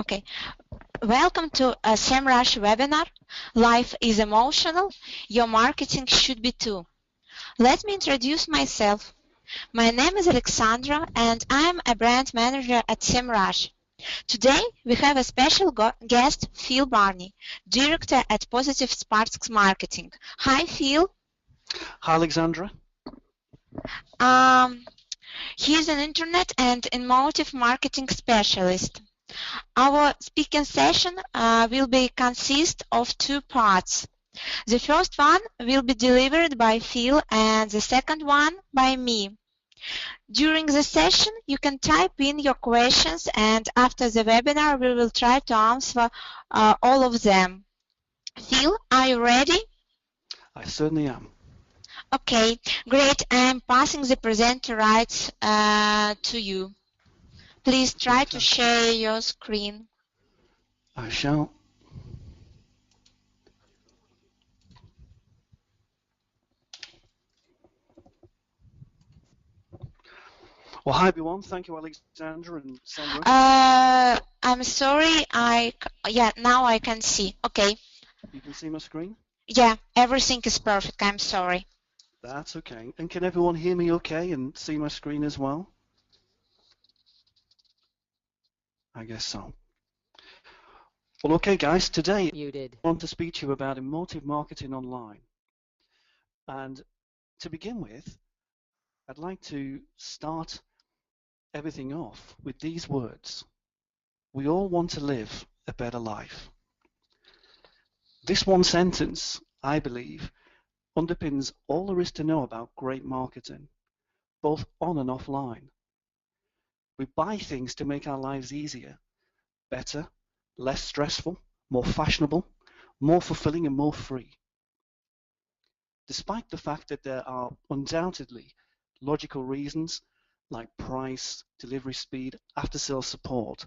Okay. Welcome to a SEMrush webinar. Life is emotional. Your marketing should be too. Let me introduce myself. My name is Alexandra and I'm a brand manager at SEMrush. Today we have a special guest, Phil Barney, director at Positive Sparks Marketing. Hi, Phil. Hi, Alexandra. He is an internet and emotive marketing specialist. Our speaking session will consist of two parts. The first one will be delivered by Phil and the second one by me. During the session, you can type in your questions, and after the webinar, we will try to answer all of them. Phil, are you ready? I certainly am. Okay, great. I'm passing the presenter rights to you. Please try to share your screen. I shall. Well, hi everyone. Thank you, Alexandra and SEMrush. I'm sorry. Now I can see. Okay. You can see my screen? Yeah, everything is perfect. I'm sorry. That's okay. And can everyone hear me okay and see my screen as well? I guess so. Well, okay, guys. Today I want to speak to you about emotive marketing online. And to begin with, I'd like to start everything off with these words. We all want to live a better life. This one sentence, I believe, underpins all there is to know about great marketing, both on and offline. We buy things to make our lives easier, better, less stressful, more fashionable, more fulfilling and more free. Despite the fact that there are undoubtedly logical reasons like price, delivery speed, after-sales support,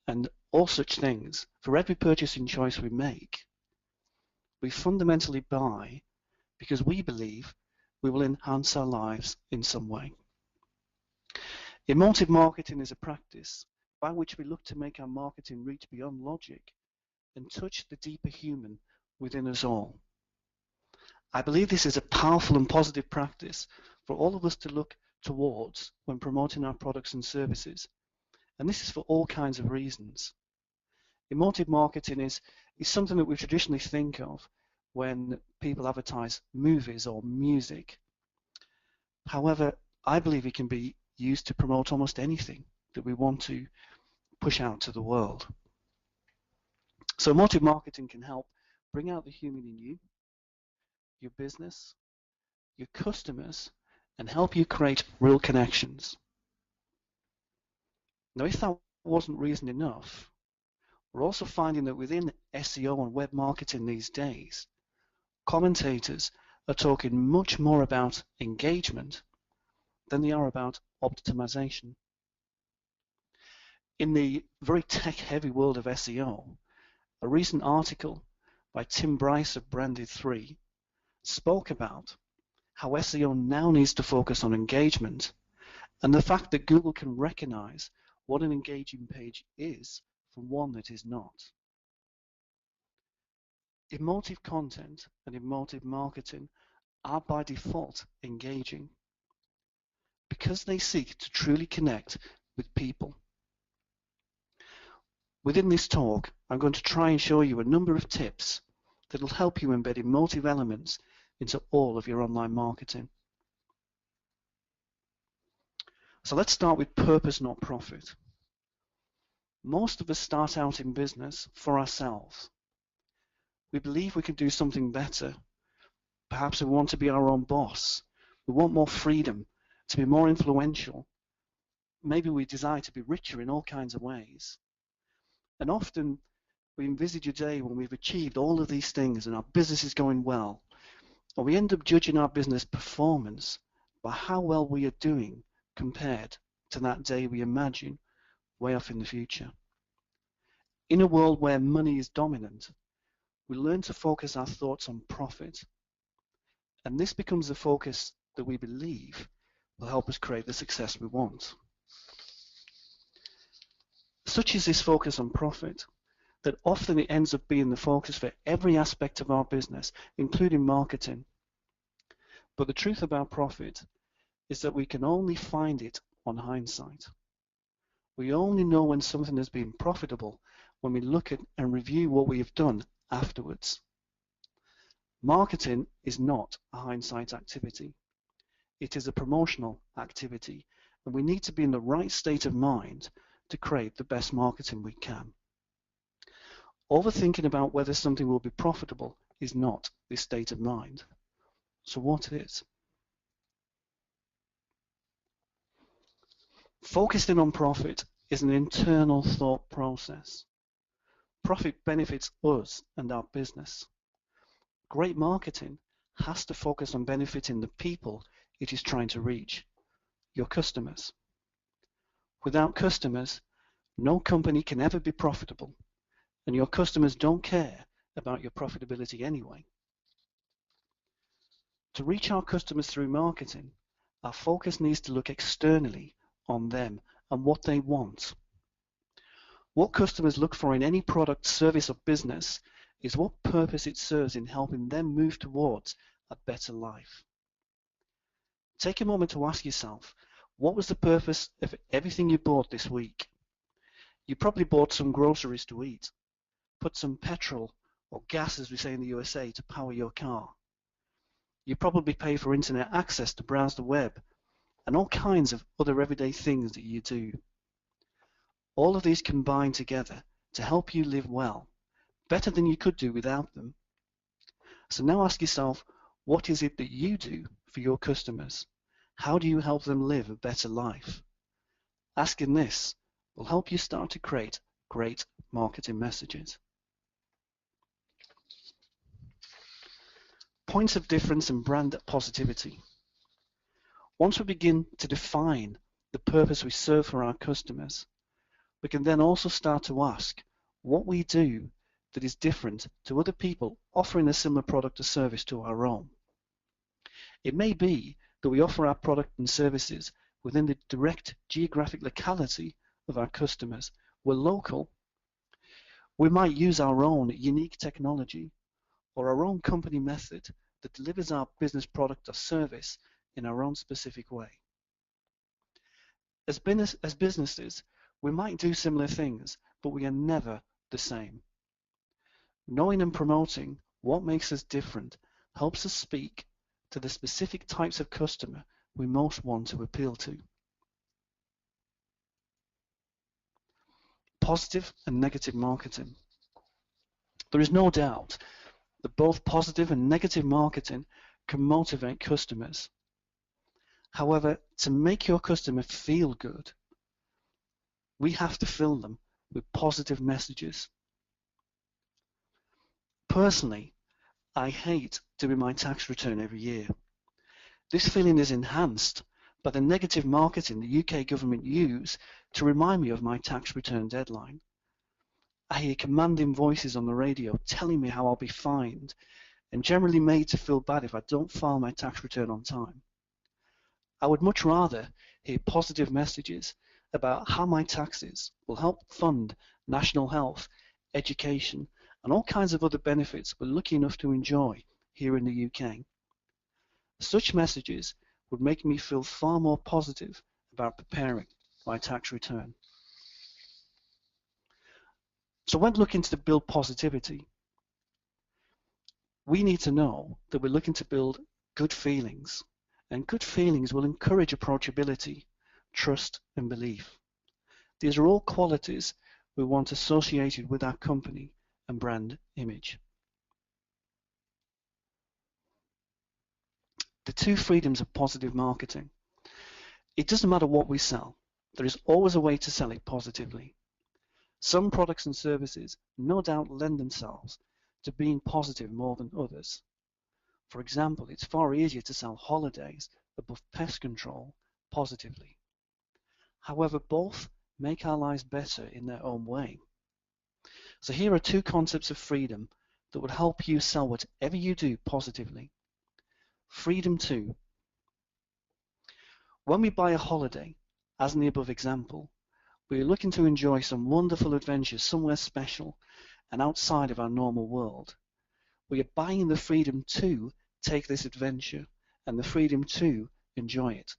and all such things for every purchasing choice we make, we fundamentally buy because we believe we will enhance our lives in some way. Emotive marketing is a practice by which we look to make our marketing reach beyond logic and touch the deeper human within us all. I believe this is a powerful and positive practice for all of us to look towards when promoting our products and services, and this is for all kinds of reasons. Emotive marketing is something that we traditionally think of when people advertise movies or music. However, I believe it can be used to promote almost anything that we want to push out to the world. So emotive marketing can help bring out the human in you, your business, your customers, and help you create real connections. Now, if that wasn't reason enough, we're also finding that within SEO and web marketing these days, commentators are talking much more about engagement than they are about optimization. In the very tech-heavy world of SEO, a recent article by Tim Bryce of Branded3 spoke about how SEO now needs to focus on engagement and the fact that Google can recognize what an engaging page is from one that is not. Emotive content and emotive marketing are by default engaging because they seek to truly connect with people. Within this talk, I'm going to try and show you a number of tips that will help you embed emotive elements into all of your online marketing. So let's start with purpose, not profit. Most of us start out in business for ourselves. We believe we can do something better. Perhaps we want to be our own boss. We want more freedom, to be more influential. Maybe we desire to be richer in all kinds of ways. And often we envisage a day when we've achieved all of these things and our business is going well. And we end up judging our business performance by how well we are doing compared to that day we imagine way off in the future. In a world where money is dominant, we learn to focus our thoughts on profit. And this becomes the focus that we believe will help us create the success we want. Such is this focus on profit that often it ends up being the focus for every aspect of our business, including marketing. But the truth about profit is that we can only find it on hindsight. We only know when something has been profitable when we look at and review what we have done afterwards. Marketing is not a hindsight activity. It is a promotional activity, and we need to be in the right state of mind to create the best marketing we can. Overthinking about whether something will be profitable is not this state of mind. So what is? Focusing on profit is an internal thought process. Profit benefits us and our business. Great marketing has to focus on benefiting the people it is trying to reach, your customers. Without customers, no company can ever be profitable, and your customers don't care about your profitability anyway. To reach our customers through marketing, our focus needs to look externally on them and what they want. What customers look for in any product, service, or business is what purpose it serves in helping them move towards a better life. Take a moment to ask yourself, what was the purpose of everything you bought this week? You probably bought some groceries to eat, put some petrol or gas, as we say in the USA, to power your car. You probably pay for internet access to browse the web and all kinds of other everyday things that you do. All of these combine together to help you live well, better than you could do without them. So now ask yourself, what is it that you do for your customers? How do you help them live a better life? Asking this will help you start to create great marketing messages. Points of difference and brand positivity. Once we begin to define the purpose we serve for our customers, we can then also start to ask what we do that is different to other people offering a similar product or service to our own. It may be that we offer our product and services within the direct geographic locality of our customers. We're local. We might use our own unique technology or our own company method that delivers our business product or service in our own specific way. As businesses, we might do similar things, but we are never the same. Knowing and promoting what makes us different helps us speak to the specific types of customer we most want to appeal to. Positive and negative marketing. There is no doubt that both positive and negative marketing can motivate customers. However, to make your customer feel good, we have to fill them with positive messages. Personally, I hate doing my tax return every year. This feeling is enhanced by the negative marketing the UK government use to remind me of my tax return deadline. I hear commanding voices on the radio telling me how I'll be fined and generally made to feel bad if I don't file my tax return on time. I would much rather hear positive messages about how my taxes will help fund national health, education, and all kinds of other benefits we're lucky enough to enjoy here in the UK. Such messages would make me feel far more positive about preparing my tax return. So when looking to build positivity, we need to know that we're looking to build good feelings, and good feelings will encourage approachability, trust, and belief. These are all qualities we want associated with our company and brand image. The two freedoms of positive marketing. It doesn't matter what we sell. There is always a way to sell it positively. Some products and services no doubt lend themselves to being positive more than others. For example, it's far easier to sell holidays above pest control positively. However, both make our lives better in their own way. So here are two concepts of freedom that would help you sell whatever you do positively. Freedom to. When we buy a holiday, as in the above example, We are looking to enjoy some wonderful adventures somewhere special and outside of our normal world. We are buying the freedom to take this adventure and the freedom to enjoy it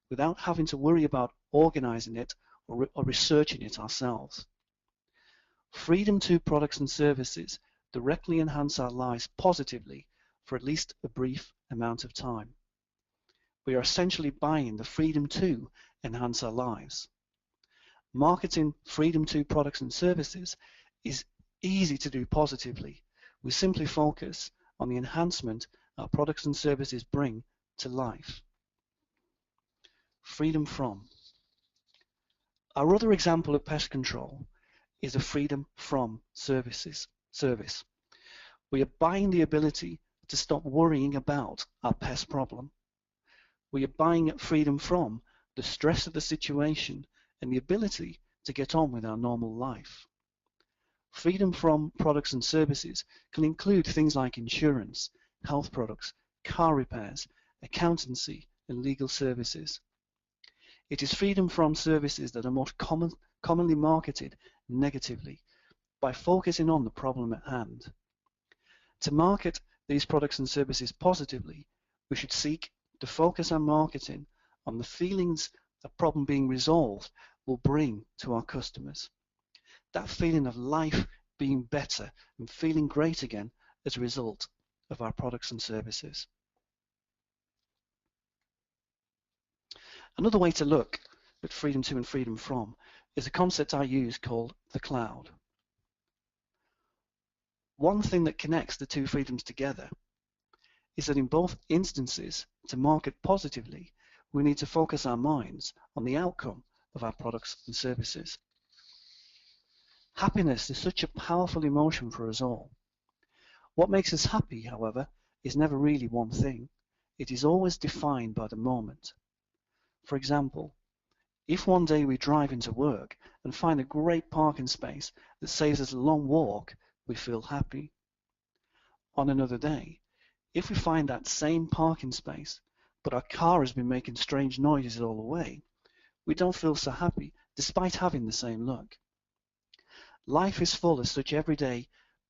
without having to worry about organizing it or researching it ourselves. Freedom to products and services directly enhance our lives positively for at least a brief amount of time. We are essentially buying the freedom to enhance our lives. Marketing freedom to products and services is easy to do positively. We simply focus on the enhancement our products and services bring to life. Freedom from. Our other example of pest control is a freedom from service. We are buying the ability to stop worrying about our pest problem. We are buying freedom from the stress of the situation and the ability to get on with our normal life. Freedom from products and services can include things like insurance, health products, car repairs, accountancy, and legal services. It is freedom from services that are most commonly marketed negatively by focusing on the problem at hand. To market these products and services positively, we should seek to focus our marketing on the feelings a problem being resolved will bring to our customers. That feeling of life being better and feeling great again as a result of our products and services. Another way to look at freedom to and freedom from is a concept I use called the cloud. One thing that connects the two freedoms together is that in both instances, to market positively, we need to focus our minds on the outcome of our products and services. Happiness is such a powerful emotion for us all. What makes us happy, however, is never really one thing. It is always defined by the moment. For example, if one day we drive into work and find a great parking space that saves us a long walk, we feel happy. On another day, if we find that same parking space, but our car has been making strange noises all the way, we don't feel so happy despite having the same look. Life is full of such everyday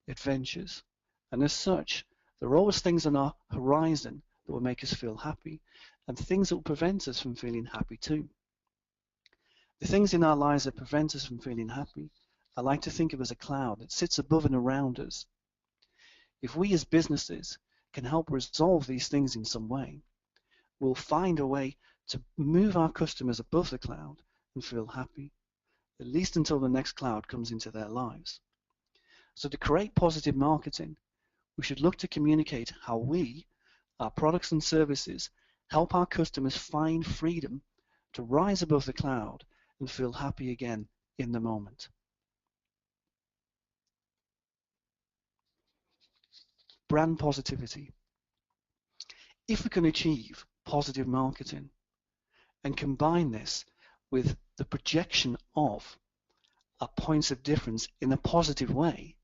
adventures, and as such, there are always things on our horizon that will make us feel happy, and things that will prevent us from feeling happy too. The things in our lives that prevent us from feeling happy, I like to think of as a cloud that sits above and around us. If we as businesses can help resolve these things in some way, we'll find a way to move our customers above the cloud and feel happy, at least until the next cloud comes into their lives. So to create positive marketing, we should look to communicate how we, our products and services, help our customers find freedom to rise above the cloud and feel happy again in the moment. Brand positivity. If we can achieve positive marketing and combine this with the projection of our points of difference in a positive way,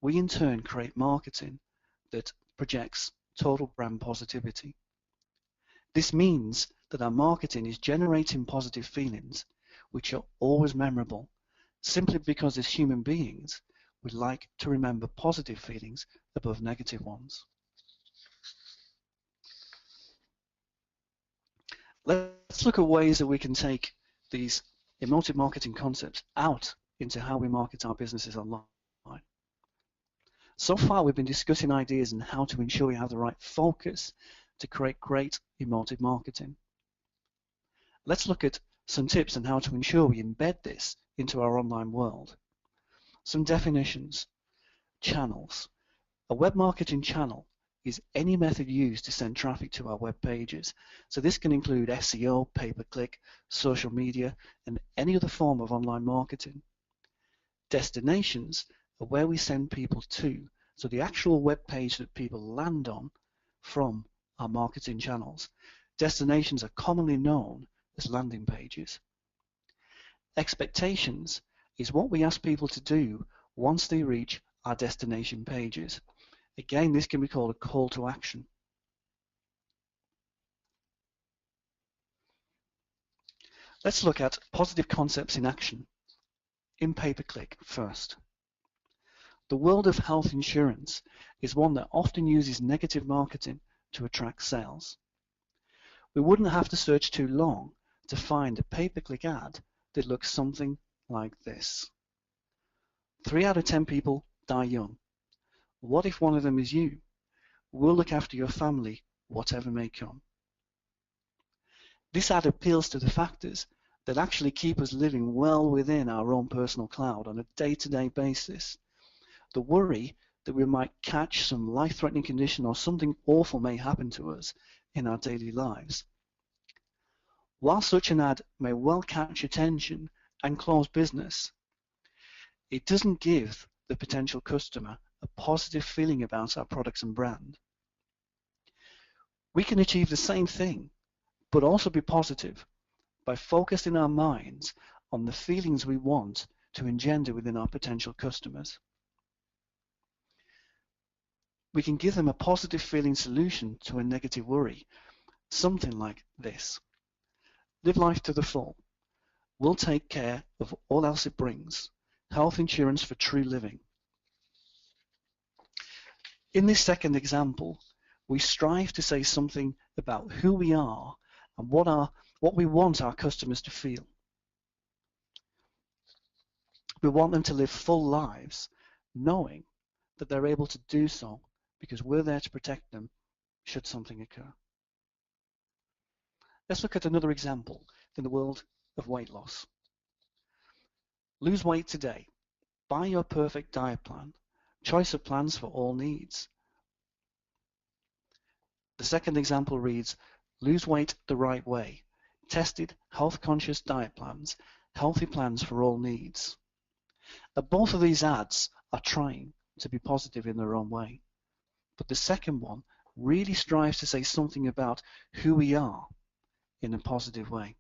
we in turn create marketing that projects total brand positivity. This means that our marketing is generating positive feelings, which are always memorable, simply because as human beings, we like to remember positive feelings above negative ones. Let's look at ways that we can take these emotive marketing concepts out into how we market our businesses online. So far, we've been discussing ideas on how to ensure we have the right focus to create great emotive marketing. Let's look at some tips on how to ensure we embed this into our online world. Some definitions. Channels. A web marketing channel is any method used to send traffic to our web pages. So this can include SEO, pay-per-click, social media, and any other form of online marketing. Destinations are where we send people to, so the actual web page that people land on from our marketing channels. Destinations are commonly known as landing pages. Expectations is what we ask people to do once they reach our destination pages. Again, this can be called a call to action. Let's look at positive concepts in action. In pay-per-click first. The world of health insurance is one that often uses negative marketing to attract sales. We wouldn't have to search too long to find a pay-per-click ad that looks something like this. 3 out of 10 people die young. What if one of them is you? We'll look after your family, whatever may come. This ad appeals to the factors that actually keep us living well within our own personal cloud on a day-to-day basis. The worry that we might catch some life-threatening condition or something awful may happen to us in our daily lives. While such an ad may well catch attention and close business, it doesn't give the potential customer a positive feeling about our products and brand. We can achieve the same thing, but also be positive by focusing our minds on the feelings we want to engender within our potential customers. We can give them a positive feeling solution to a negative worry, something like this. Live life to the full. We'll take care of all else it brings. Health insurance for true living. In this second example, we strive to say something about who we are and what we want our customers to feel. We want them to live full lives, knowing that they're able to do so because we're there to protect them should something occur. Let's look at another example in the world of weight loss. Lose weight today. Buy your perfect diet plan. Choice of plans for all needs. The second example reads, lose weight the right way. Tested, health-conscious diet plans. Healthy plans for all needs. Now, both of these ads are trying to be positive in their own way. But the second one really strives to say something about who we are in a positive way.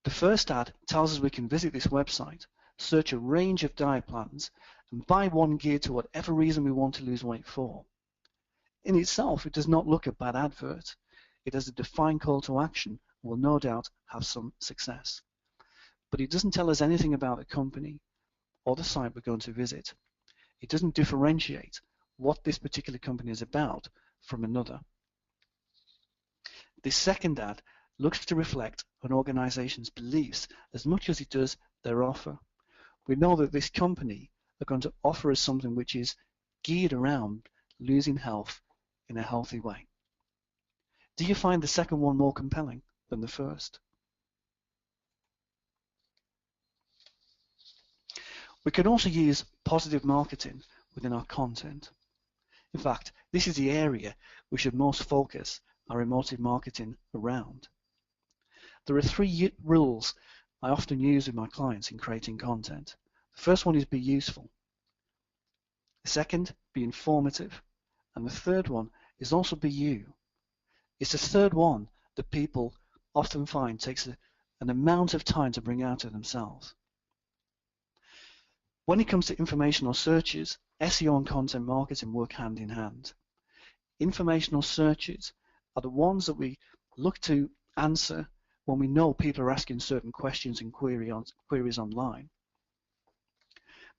The first ad tells us we can visit this website, search a range of diet plans, and buy one geared to whatever reason we want to lose weight for. In itself, it does not look a bad advert. It has a defined call to action and will no doubt have some success. But it doesn't tell us anything about the company or the site we're going to visit. It doesn't differentiate what this particular company is about from another. This second ad looks to reflect an organization's beliefs as much as it does their offer. We know that this company are going to offer us something which is geared around losing health in a healthy way. Do you find the second one more compelling than the first? We can also use positive marketing within our content. In fact, this is the area we should most focus our emotive marketing around. There are 3 rules I often use with my clients in creating content. The first one is be useful. The second, be informative. And the third one is also be you. It's the third one that people often find takes an amount of time to bring out of themselves. When it comes to informational searches, SEO and content marketing work hand in hand. Informational searches are the ones that we look to answer when we know people are asking certain questions and queries online.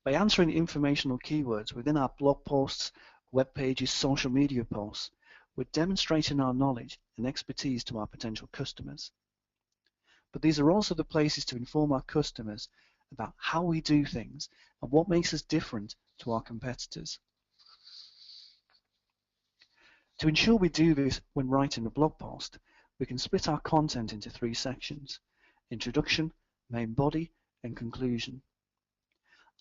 By answering informational keywords within our blog posts, web pages, social media posts, we're demonstrating our knowledge and expertise to our potential customers. But these are also the places to inform our customers about how we do things and what makes us different to our competitors. To ensure we do this when writing a blog post, we can split our content into 3 sections: introduction, main body, and conclusion.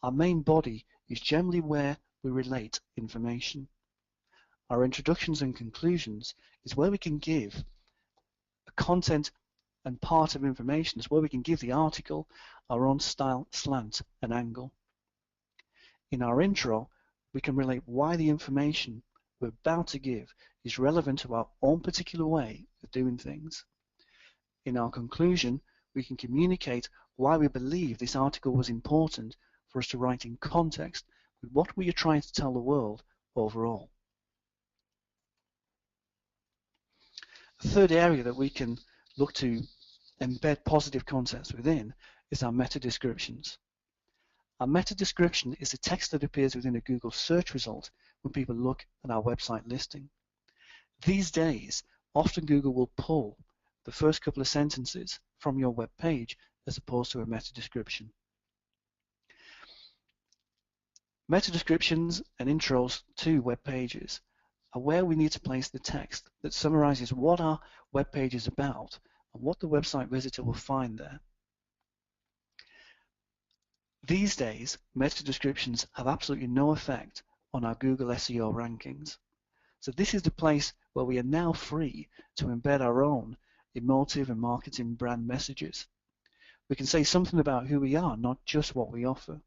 Our main body is generally where we relate information. Our introductions and conclusions is where we can give a content and part of information. It's where we can give the article our own style, slant, and angle. In our intro, we can relate why the information we're about to give is relevant to our own particular way of doing things. In our conclusion, we can communicate why we believe this article was important for us to write in context with what we are trying to tell the world overall. A third area that we can look to embed positive concepts within is our meta descriptions. Our meta description is the text that appears within a Google search result when people look at our website listing. These days, often Google will pull the first couple of sentences from your web page as opposed to a meta description. Meta descriptions and intros to web pages are where we need to place the text that summarizes what our web page is about and what the website visitor will find there. These days, meta descriptions have absolutely no effect on our Google SEO rankings. So this is the place where we are now free to embed our own emotive and marketing brand messages. We can say something about who we are, not just what we offer.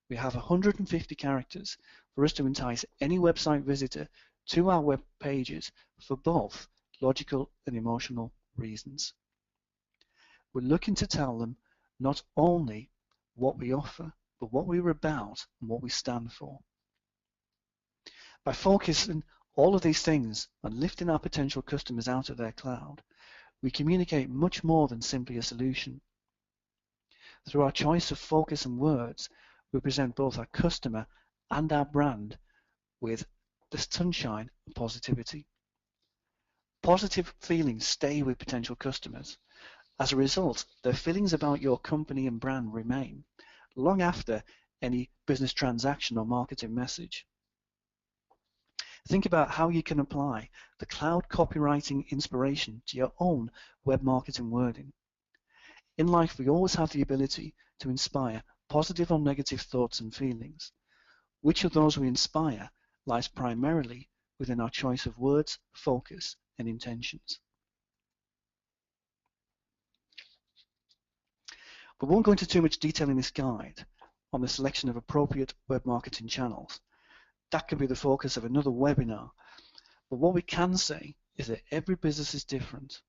We have 150 characters for us to entice any website visitor to our web pages for both logical and emotional reasons. We're looking to tell them not only what we offer, but what we're about and what we stand for. By focusing all of these things and lifting our potential customers out of their cloud, we communicate much more than simply a solution. Through our choice of focus and words, we present both our customer and our brand with the sunshine of positivity. Positive feelings stay with potential customers. As a result, their feelings about your company and brand remain long after any business transaction or marketing message. Think about how you can apply the cloud copywriting inspiration to your own web marketing wording. In life, we always have the ability to inspire positive or negative thoughts and feelings. Which of those we inspire lies primarily within our choice of words, focus, and intentions. We won't go into too much detail in this guide on the selection of appropriate web marketing channels. That can be the focus of another webinar. But what we can say is that every business is different.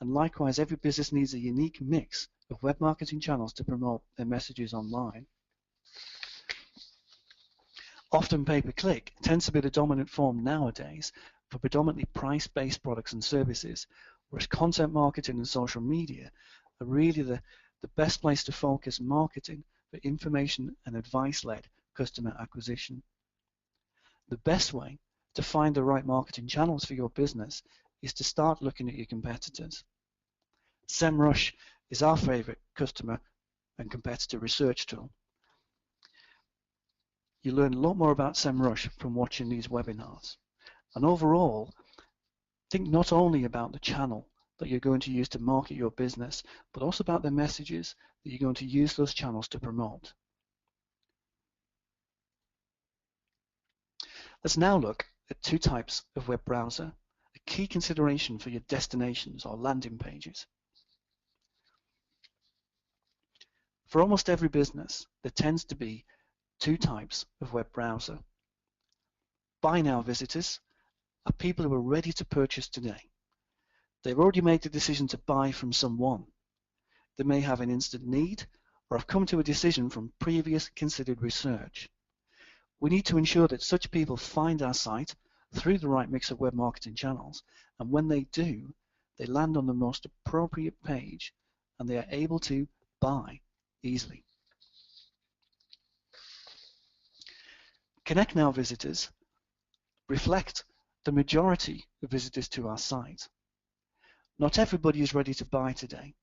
And likewise, every business needs a unique mix of web marketing channels to promote their messages online. Often pay-per-click tends to be the dominant form nowadays for predominantly price-based products and services, whereas content marketing and social media are really the best place to focus marketing for information and advice-led customer acquisition. The best way to find the right marketing channels for your business is to start looking at your competitors. SEMrush is our favorite customer and competitor research tool. You learn a lot more about SEMrush from watching these webinars. And overall, think not only about the channel that you're going to use to market your business, but also about the messages that you're going to use those channels to promote. Let's now look at two types of web browser, a key consideration for your destinations or landing pages. For almost every business, there tends to be two types of web browser. Buy now visitors are people who are ready to purchase today. They've already made the decision to buy from someone. They may have an instant need or have come to a decision from previous considered research. We need to ensure that such people find our site through the right mix of web marketing channels, and when they do, they land on the most appropriate page and they are able to buy easily. Connect Now visitors reflect the majority of visitors to our site. Not everybody is ready to buy today.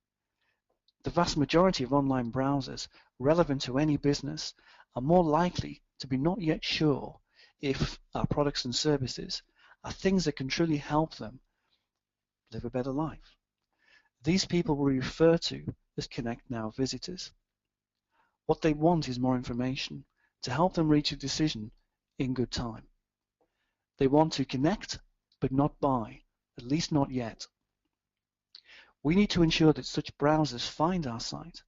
The vast majority of online browsers relevant to any business are more likely to be not yet sure if our products and services are things that can truly help them live a better life. These people we refer to as Connect Now visitors. What they want is more information to help them reach a decision in good time. They want to connect but not buy, at least not yet. We need to ensure that such browsers find our site,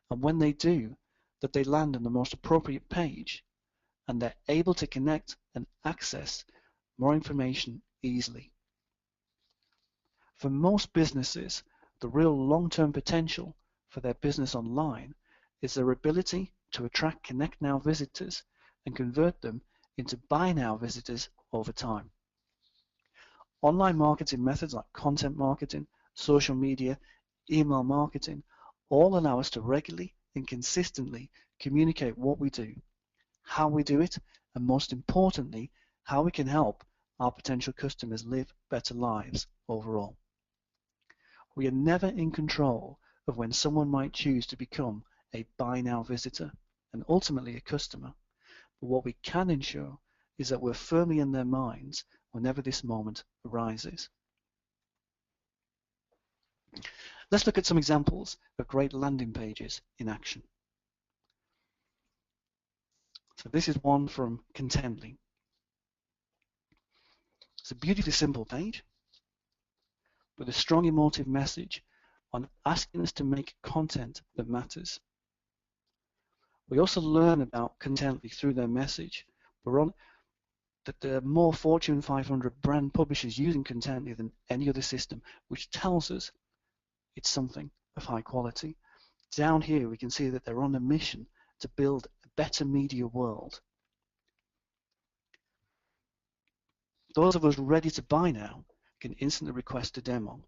and when they do, that they land on the most appropriate page and they're able to connect and access more information easily. For most businesses, the real long-term potential for their business online is their ability to attract Connect Now visitors and convert them into Buy Now visitors over time. Online marketing methods like content marketing, social media, email marketing, all allow us to regularly and consistently communicate what we do, how we do it, and most importantly, how we can help our potential customers live better lives overall. We are never in control of when someone might choose to become a buy now visitor and ultimately a customer. But what we can ensure is that we're firmly in their minds whenever this moment arises. Let's look at some examples of great landing pages in action. So this is one from Contently. It's a beautifully simple page with a strong emotive message on asking us to make content that matters. We also learn about Contently through their message. We're on that there are more Fortune 500 brand publishers using Contently than any other system, which tells us it's something of high quality. Down here we can see that they're on a mission to build a better media world. Those of us ready to buy now can instantly request a demo.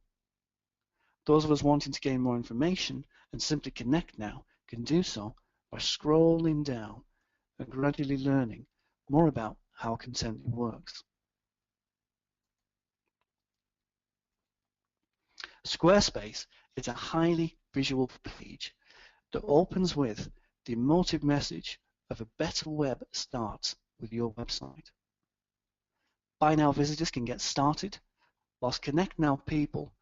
Those of us wanting to gain more information and simply connect now can do so by scrolling down and gradually learning more about how Contently works. Squarespace is a highly visual page that opens with the emotive message of a better web starts with your website. Buy now visitors can get started, whilst Connect Now people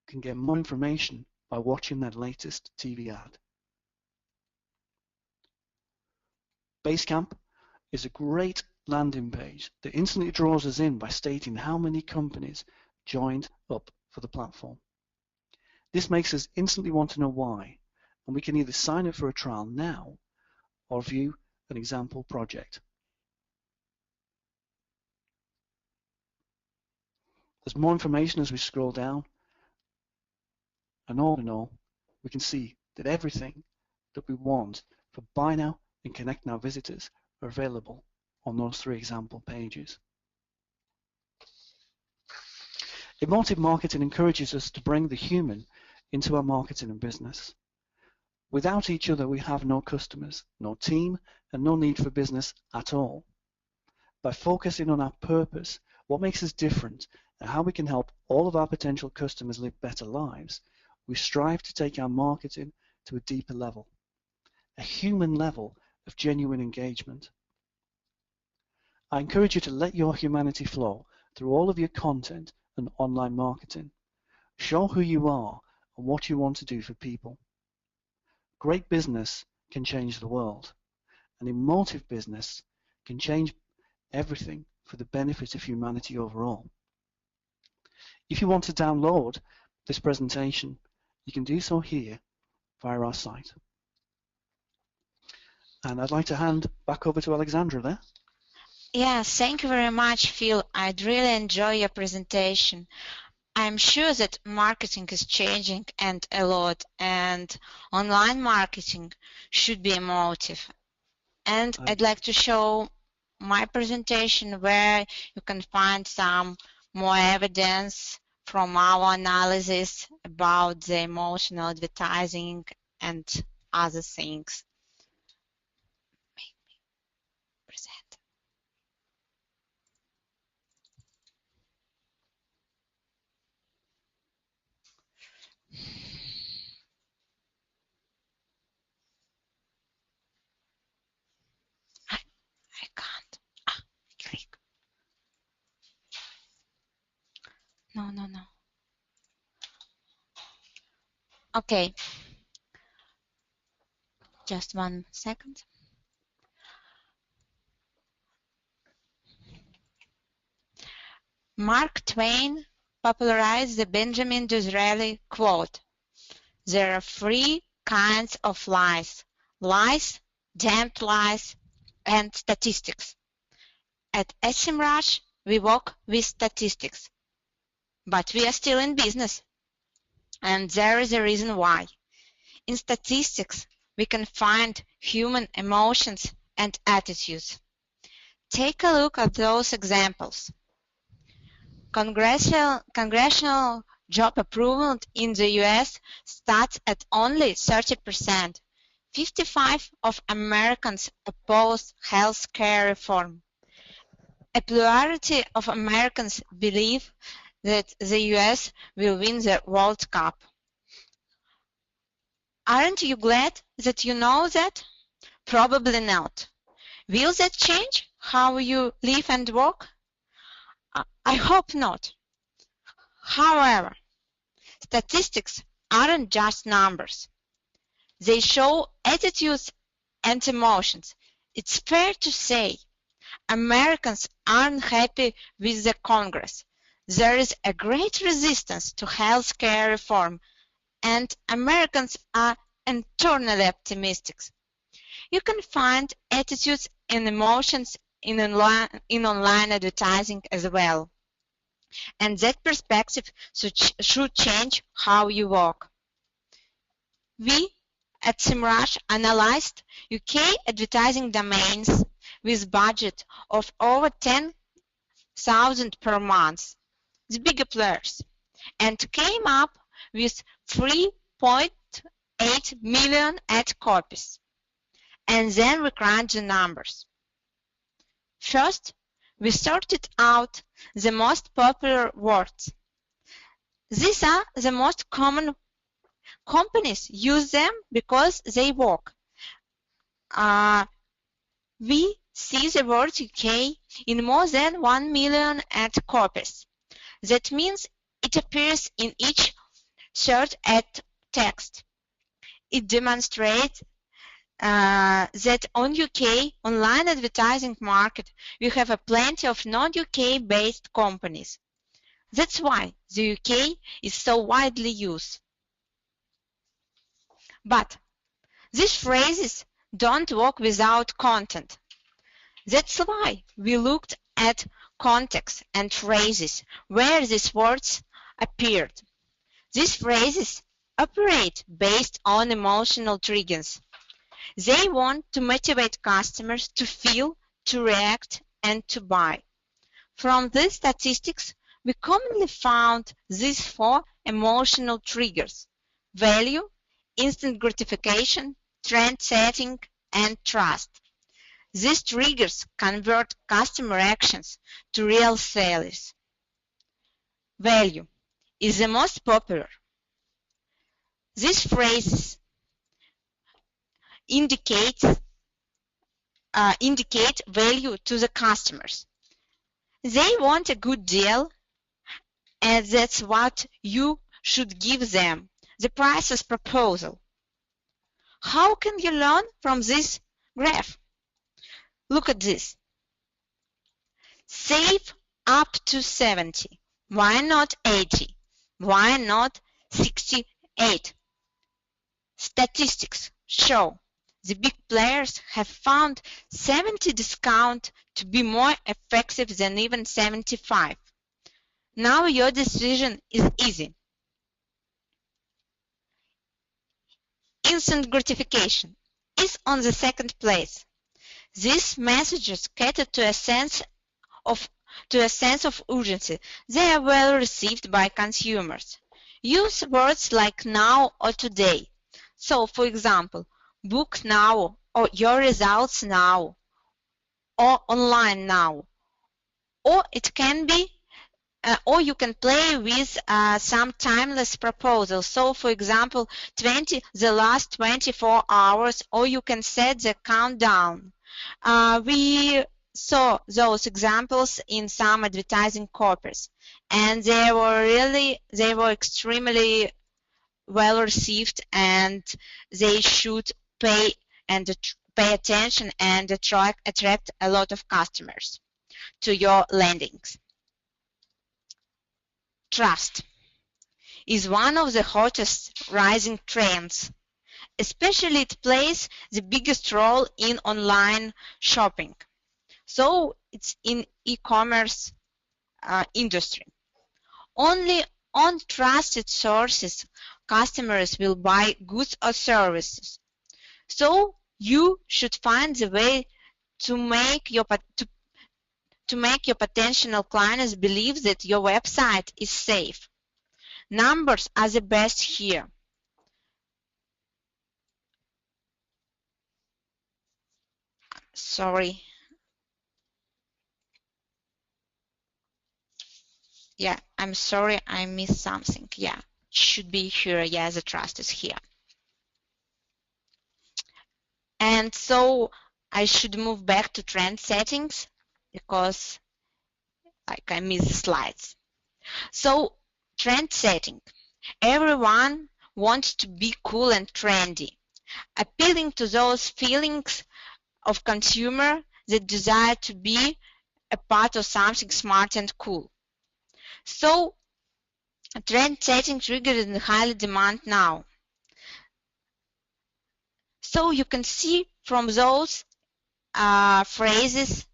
can get more information by watching their latest TV ad. Basecamp is a great landing page that instantly draws us in by stating how many companies joined up for the platform. This makes us instantly want to know why, and we can either sign up for a trial now or view an example project. There's more information as we scroll down, and all in all, we can see that everything that we want for Buy Now and Connect Now visitors are available on those 3 example pages. Emotive marketing encourages us to bring the human into our marketing and business. Without each other, we have no customers, no team, and no need for business at all. By focusing on our purpose, what makes us different, and how we can help all of our potential customers live better lives, we strive to take our marketing to a deeper level, a human level of genuine engagement. I encourage you to let your humanity flow through all of your content and online marketing. Show who you are and what you want to do for people. Great business can change the world. An emotive business can change everything for the benefit of humanity overall. If you want to download this presentation, you can do so here via our site. And I'd like to hand back over to Alexandra there. Yes, thank you very much, Phil. I'd really enjoy your presentation. I'm sure that marketing is changing and a lot, and online marketing should be emotive. And I'd like to show my presentation where you can find some more evidence from our analysis about the emotional advertising and other things. Present. I can't. Click. No. Okay. Just 1 second. Mark Twain popularized the Benjamin Disraeli quote, "There are 3 kinds of lies: lies, damned lies, and statistics." At SEMrush, we work with statistics, but we are still in business. And there is a reason why. In statistics, we can find human emotions and attitudes. Take a look at those examples. Congressional Job approval in the US starts at only 30%. 55% of Americans oppose health care reform. A plurality of Americans believe that the US will win the World Cup. Aren't you glad that you know that? Probably not. Will that change how you live and work? I hope not. However, statistics aren't just numbers. They show attitudes and emotions. It's fair to say Americans aren't happy with the Congress. There is a great resistance to health care reform, and Americans are internally optimistic. You can find attitudes and emotions in online advertising as well. And that perspective should change how you work. We at SEMrush analyzed UK advertising domains with budget of over 10,000 per month, the bigger players, and came up with 3.8 million ad copies. And then we crunched the numbers. First, we sorted out the most popular words. These are the most common. Companies use them because they work. We see the word UK in more than 1 million ad copies. That means it appears in each third ad text. It demonstrates that on UK online advertising market we have a plenty of non-UK based companies. That's why the UK is so widely used. But these phrases don't work without content. That's why we looked at context and phrases where these words appeared. These phrases operate based on emotional triggers. They want to motivate customers to feel, to react, and to buy. From these statistics, we commonly found these 4 emotional triggers: value, instant gratification, trend setting, and trust. These triggers convert customer actions to real sales. Value is the most popular. These phrases indicate value to the customers. They want a good deal, and that's what you should give them, the prices proposal. How can you learn from this graph? Look at this. Save up to 70. Why not 80? Why not 68? Statistics show the big players have found 70 discount to be more effective than even 75. Now your decision is easy. Instant gratification is on the second place. These messages cater to a sense of urgency. They are well received by consumers. Use words like now or today. So, for example, book now, or your results now, or online now. Or it can be or you can play with some timeless proposals. So, for example, the last 24 hours, or you can set the countdown. We saw those examples in some advertising copies, and they were extremely well received, and they should pay attention and attract a lot of customers to your landings. Trust is one of the hottest rising trends. Especially it plays the biggest role in online shopping. So it's in e-commerce industry. Only on trusted sources customers will buy goods or services. So you should find the way to make your potential clients believe that your website is safe. Numbers are the best here. Sorry. Yeah, I'm sorry, I missed something. Yeah, should be here. Yeah, the trust is here. And so I should move back to trend settings because like I missed the slides. So trend setting. Everyone wants to be cool and trendy, appealing to those feelings of consumer that desire to be a part of something smart and cool. So trend setting trigger is in high demand now. So you can see from those phrases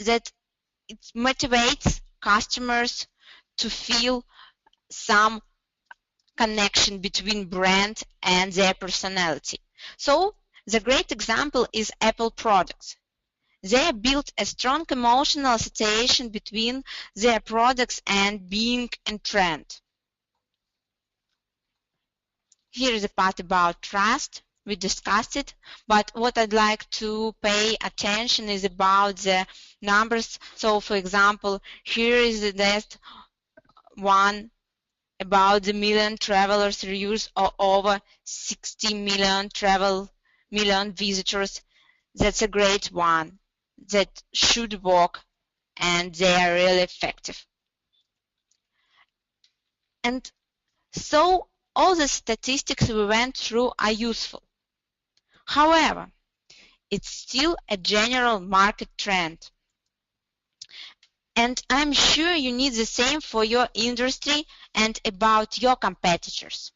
that it motivates customers to feel some connection between brand and their personality. So the great example is Apple products. They built a strong emotional association between their products and being in trend. Here is a part about trust. We discussed it, but what I'd like to pay attention is about the numbers. So, for example, here is the next one about the million travelers reviews or over 60 million visitors. That's a great one that should work and they are really effective. And so all the statistics we went through are useful. However, it's still a general market trend. And I'm sure you need the same for your industry and about your competitors.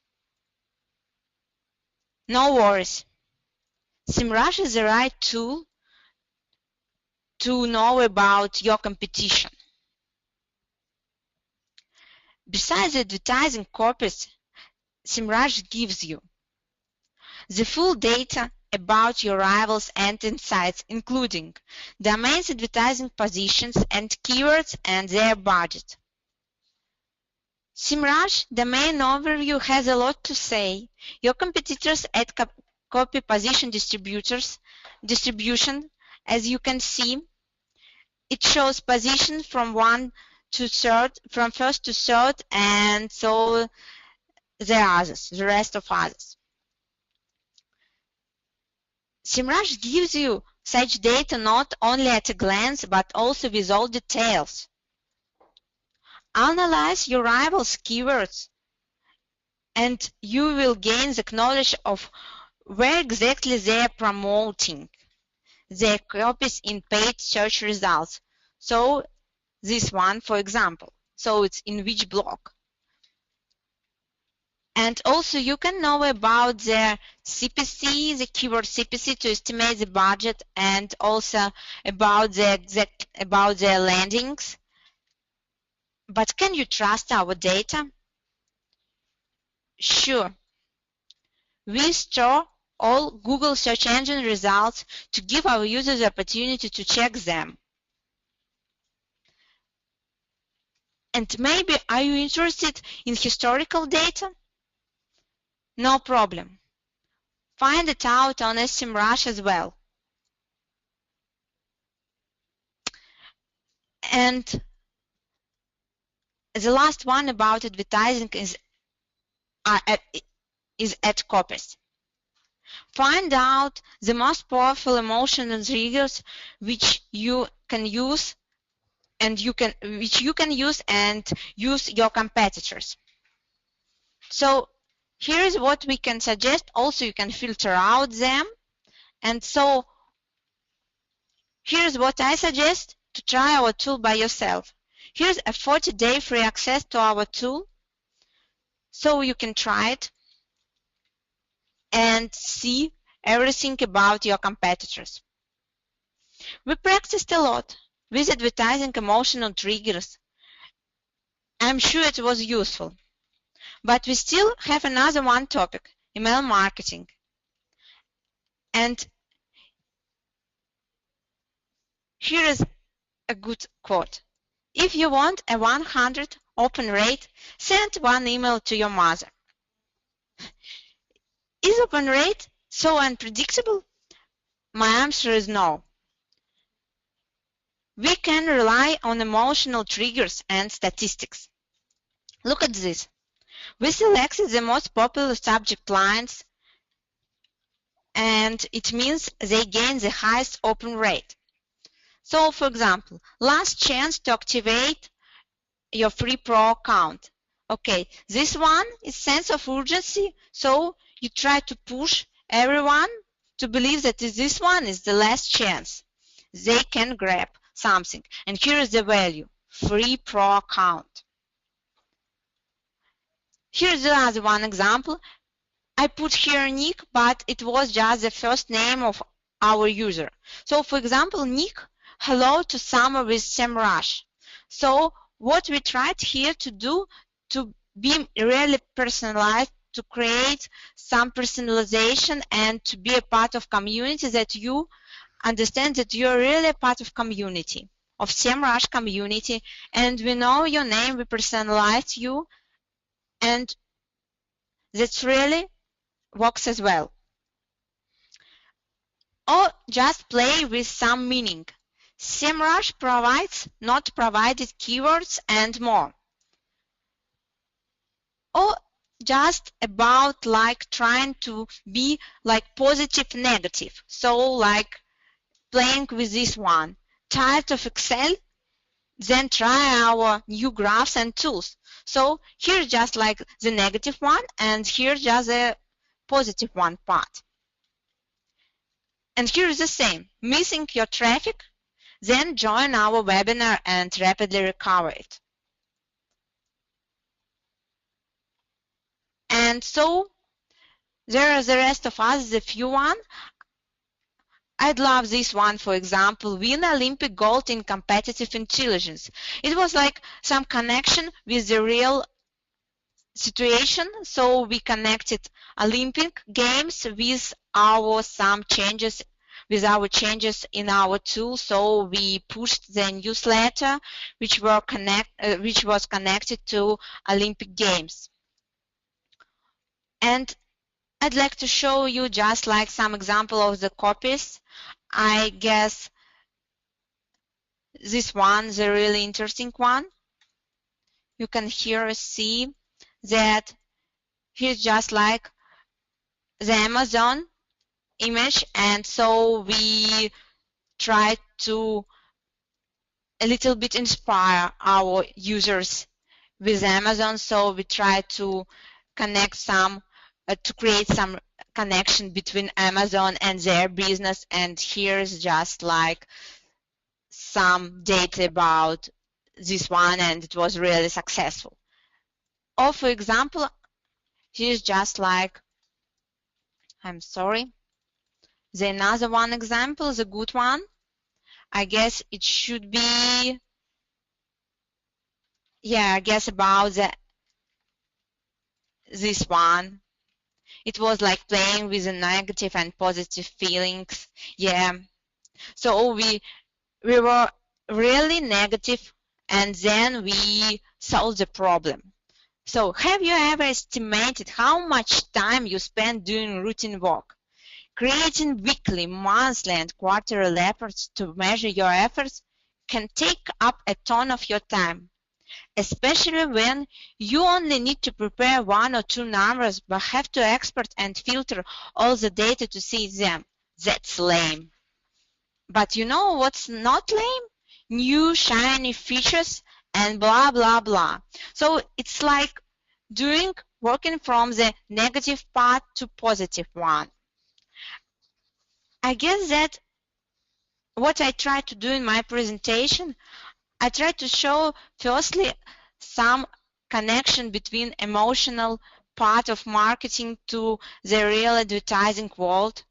No worries. SEMrush is the right tool to know about your competition. Besides the advertising copies, SEMrush gives you the full data about your rivals and insights, including domains, advertising positions, and keywords and their budget. SEMrush domain overview has a lot to say. Your competitors at copy position distribution, as you can see, it shows position from one to third, from first to third, and so the rest of others. SEMrush gives you such data not only at a glance, but also with all details. Analyze your rivals' keywords, and you will gain the knowledge of where exactly they are promoting their copies in paid search results. So this one, for example. So it's in which block. And also you can know about their CPC, the keyword CPC, to estimate the budget, and also about their landings. But can you trust our data? Sure. We store all Google search engine results to give our users the opportunity to check them. And maybe are you interested in historical data? No problem. Find it out on SEMrush as well. And the last one about advertising is ad copies. Find out the most powerful emotional triggers which you can use and use your competitors. So here is what we can suggest. Also, you can filter out them. And so here's what I suggest to try our tool by yourself. Here's a 40-day free access to our tool. So you can try it and see everything about your competitors. We practiced a lot with advertising emotional triggers. I'm sure it was useful. But we still have another one topic, email marketing. And here is a good quote. If you want a 100 open rate? Send one email to your mother. Is open rate so unpredictable? My answer is no. We can rely on emotional triggers and statistics. Look at this. We selected the most popular subject lines, and it means they gain the highest open rate. So, for example, last chance to activate your free pro account. Okay, this one is sense of urgency, so you try to push everyone to believe that this one is the last chance they can grab something. And here is the value, free pro account. Here's the other one example. I put here Nick, but it was just the first name of our user. So for example, Nick, hello to summer with SEMrush. So what we tried here to do to be really personalized, to create some personalization and to be a part of community, that you understand that you're really a part of community, of SEMrush community, and we know your name, we personalize you, and that's really works as well. Or just play with some meaning. SEMrush provides not provided keywords and more. Or just about like trying to be like positive negative. So like playing with this one. Tired of Excel? Then try our new graphs and tools. So here's just like the negative one, and here's just the positive one part. And here is the same. Missing your traffic? Then join our webinar and rapidly recover it. And so there are the rest of us, the few one. I'd love this one, for example, win Olympic gold in competitive intelligence. It was like some connection with the real situation. So we connected Olympic games with our some changes with our changes in our tool. So we pushed the newsletter which was connected to Olympic Games. And I'd like to show you just like some example of the copies. I guess this one is a really interesting one. You can here see that here's just like the Amazon image, and so we try to a little bit inspire our users with Amazon. So we try to connect some to create some connection between Amazon and their business, and here's just like some data about this one, and it was really successful. Or for example, here's just like, I'm sorry, the another one example, the good one. I guess it should be, yeah, I guess about this one. It was like playing with the negative and positive feelings. Yeah. So we were really negative, and then we solved the problem. So have you ever estimated how much time you spend doing routine work? Creating weekly, monthly, and quarterly reports to measure your efforts can take up a ton of your time, especially when you only need to prepare one or two numbers but have to export and filter all the data to see them. That's lame. But you know what's not lame? New shiny features and blah blah blah. So it's like working from the negative part to positive one. I guess that what I try to do in my presentation, I try to show firstly some connection between emotional part of marketing to the real advertising world.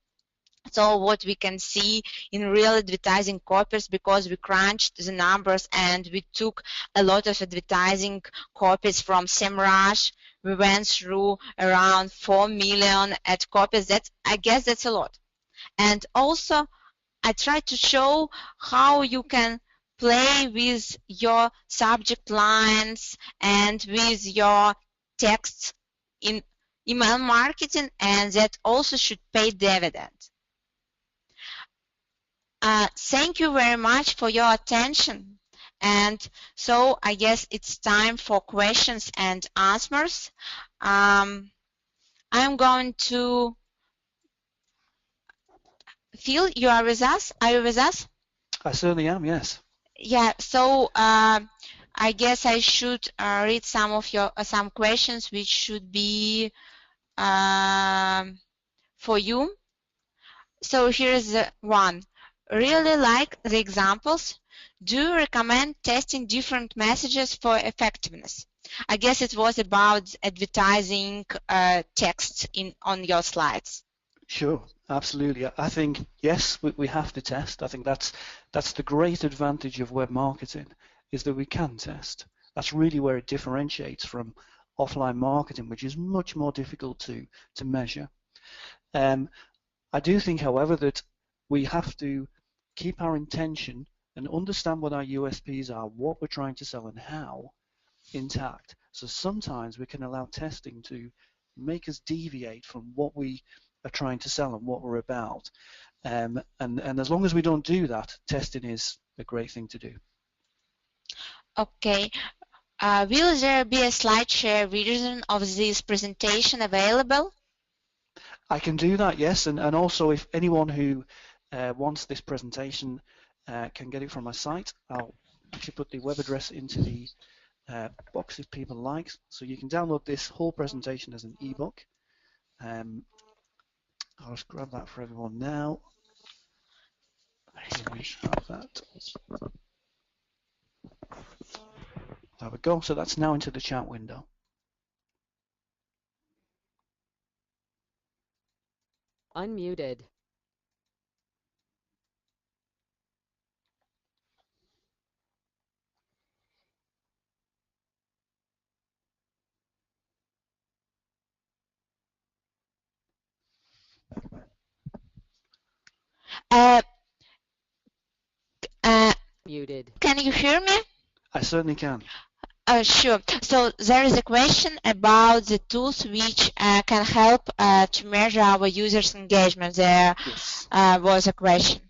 So what we can see in real advertising copies, because we crunched the numbers and we took a lot of advertising copies from SEMrush. We went through around 4 million ad copies. I guess that's a lot. And also I try to show how you can play with your subject lines and with your texts in email marketing, and that also should pay dividends. Thank you very much for your attention. And so I guess it's time for questions and answers. I'm going to Phil, you are with us? Are you with us? I certainly am, yes. Yeah, so I guess I should read some of your some questions which should be for you. So here's the one. Really like the examples. Do you recommend testing different messages for effectiveness? I guess it was about advertising text on your slides. Sure, absolutely. I think, yes, we have to test. I think that's the great advantage of web marketing, is that we can test. That's really where it differentiates from offline marketing, which is much more difficult to measure. I do think, however, that we have to keep our intention and understand what our USPs are, what we're trying to sell and how, intact. So sometimes we can allow testing to make us deviate from what we are trying to sell and what we're about. And as long as we don't do that, testing is a great thing to do. Okay. Will there be a slideshare version of this presentation available? I can do that, yes. And also, if anyone who wants this presentation can get it from my site, I'll actually put the web address into the box if people like. So you can download this whole presentation as an ebook. I'll just grab that for everyone now. Here we have that. There we go. So that's now into the chat window. Unmuted. Muted. Can you hear me? I certainly can. Sure. So there is a question about the tools which can help to measure our users' engagement. There Yes. Was a question.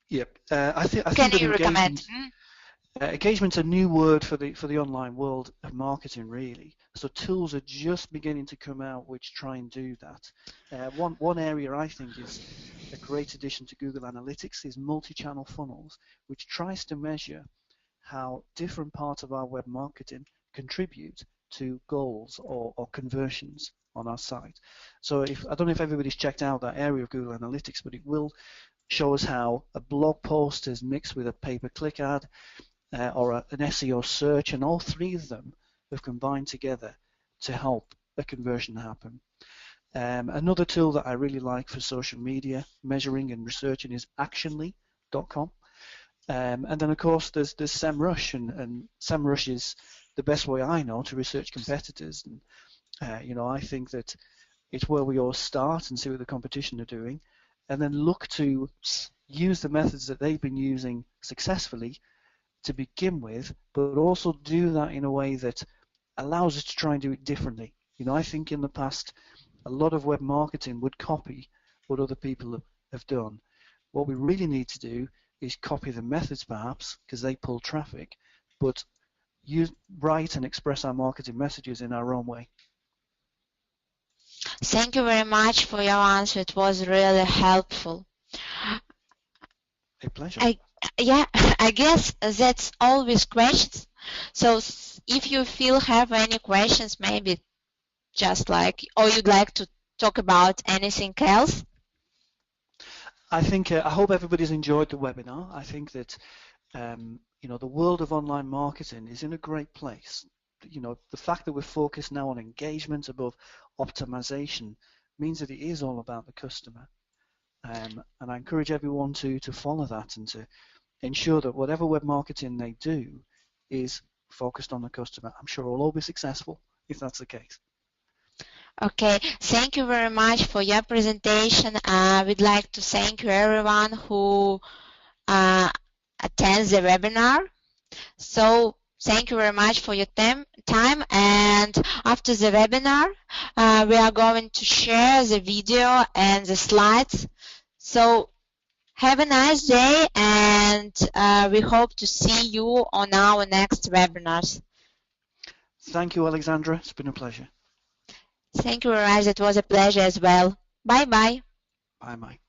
Yep. I think Can that you recommend? engagement's a new word for the online world of marketing, really. So tools are just beginning to come out which try and do that. One area I think is a great addition to Google Analytics is multi-channel funnels, which tries to measure how different parts of our web marketing contribute to goals or conversions on our site. So I don't know if everybody's checked out that area of Google Analytics, but it will show us how a blog post is mixed with a pay-per-click ad or an SEO search, and all three of them have combined together to help a conversion happen. Another tool that I really like for social media measuring and researching is actionly.com. And then, of course, there's SEMrush, and SEMrush is the best way I know to research competitors. And I think that it's where we all start and see what the competition are doing, and then look to use the methods that they've been using successfully to begin with, but also do that in a way that allows us to try and do it differently. I think in the past, a lot of web marketing would copy what other people have done. What we really need to do is copy the methods, perhaps, because they pull traffic, but write and express our marketing messages in our own way. Thank you very much for your answer. It was really helpful. A pleasure. Yeah, I guess that's all with questions. So if you feel have any questions, maybe just like, or you'd like to talk about anything else? I think I hope everybody's enjoyed the webinar. I think that the world of online marketing is in a great place. The fact that we're focused now on engagement above optimization means that it is all about the customer. And I encourage everyone to follow that and to ensure that whatever web marketing they do is focused on the customer. I'm sure we'll all be successful if that's the case. Okay, thank you very much for your presentation. We'd like to thank you everyone who attend the webinar. So thank you very much for your time. And after the webinar, we are going to share the video and the slides. So have a nice day, and we hope to see you on our next webinars. Thank you, Alexandra. It's been a pleasure. Thank you very much. It was a pleasure as well. Bye-bye. Bye, Mike.